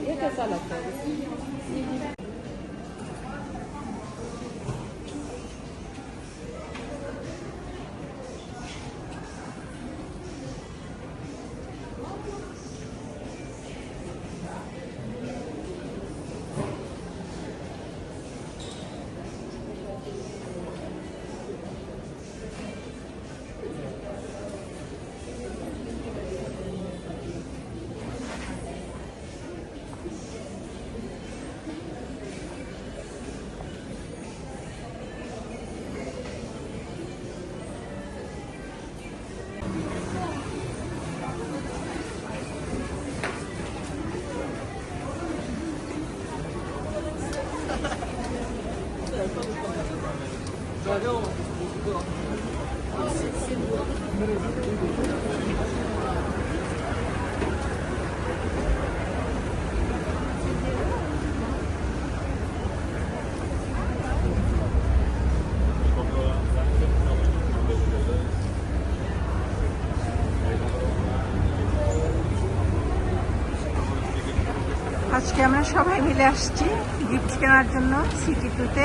ये कैसा लगता है? আজকে আমরা সবাই মিলে আসছি গিফট কেনার জন্য সিটি টুতে।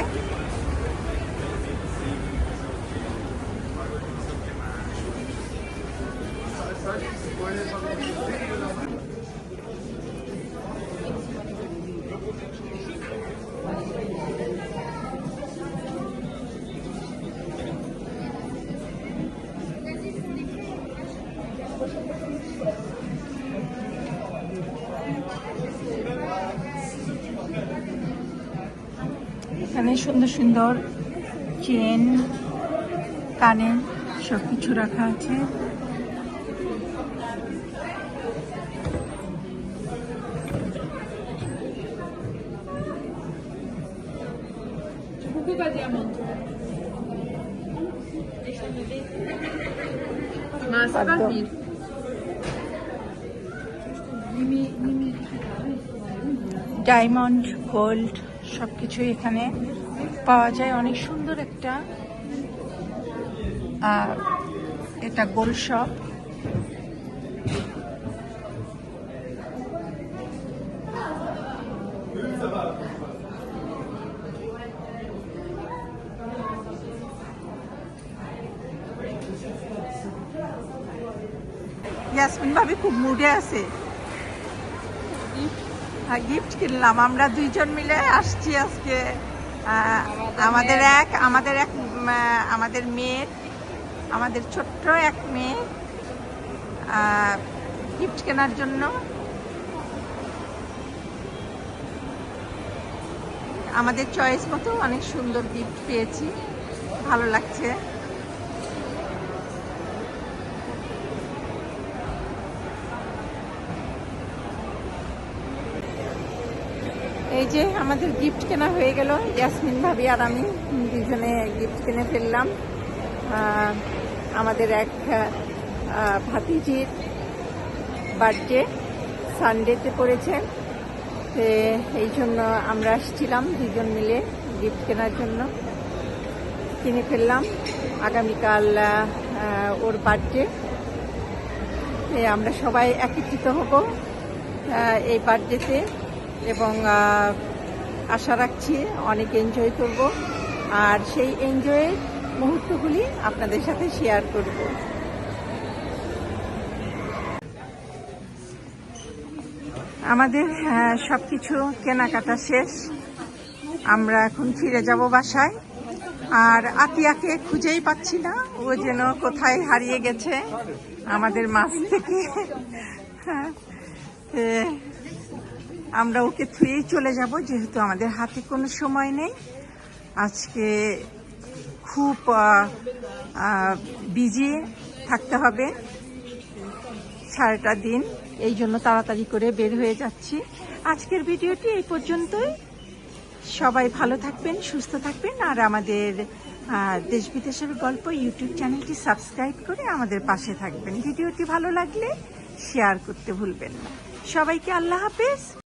এখানে সুন্দর সুন্দর চেন, কানের সবকিছু রাখা আছে। ডায়মন্ড, গোল্ড সবকিছুই এখানে পাওয়া যায়। অনেক সুন্দর একটা এটা গোল্ড শপ। ইয়াসমিন ভাবি খুব মুডে আছে। গিফট কিনলাম, আমরা দুইজন মিলে আসছি আজকে। আমাদের মেয়ের, আমাদের ছোট্ট এক মেয়ে গিফট কেনার জন্য। আমাদের চয়েস মতো অনেক সুন্দর গিফট পেয়েছি, ভালো লাগছে। এই যে আমাদের গিফট কেনা হয়ে গেল, ইয়াসমিন ভাবি আর আমি দুজনে গিফট কিনে ফেললাম। আমাদের এক ভাতিজির বার্থডে সানডেতে পড়েছে, এই জন্য আমরা আসছিলাম দুজন মিলে গিফট কেনার জন্য। কিনে ফেললাম। আগামীকাল ওর বার্থডে, আমরা সবাই একত্রিত হব এই বার্থডেতে এবং আশা রাখছি অনেক এনজয় করব, আর সেই এনজয়ের মুহূর্তগুলি আপনাদের সাথে শেয়ার করব। আমাদের সবকিছু কেনাকাটা শেষ, আমরা এখন ফিরে যাব বাসায়। আর আতিয়াকে খুঁজেই পাচ্ছি না, ও যেন কোথায় হারিয়ে গেছে আমাদের মাঝ থেকে। আমরা ওকে থুয়েই চলে যাব, যেহেতু আমাদের হাতে কোনো সময় নেই। আজকে খুব বিজি থাকতে হবে সারাটা দিন, এই জন্য তাড়াতাড়ি করে বের হয়ে যাচ্ছি। আজকের ভিডিওটি এই পর্যন্তই। সবাই ভালো থাকবেন, সুস্থ থাকবেন, আর আমাদের দেশ বিদেশের গল্প ইউটিউব চ্যানেলটি সাবস্ক্রাইব করে আমাদের পাশে থাকবেন। ভিডিওটি ভালো লাগলে শেয়ার করতে ভুলবেন না। সবাইকে আল্লাহ হাফেজ।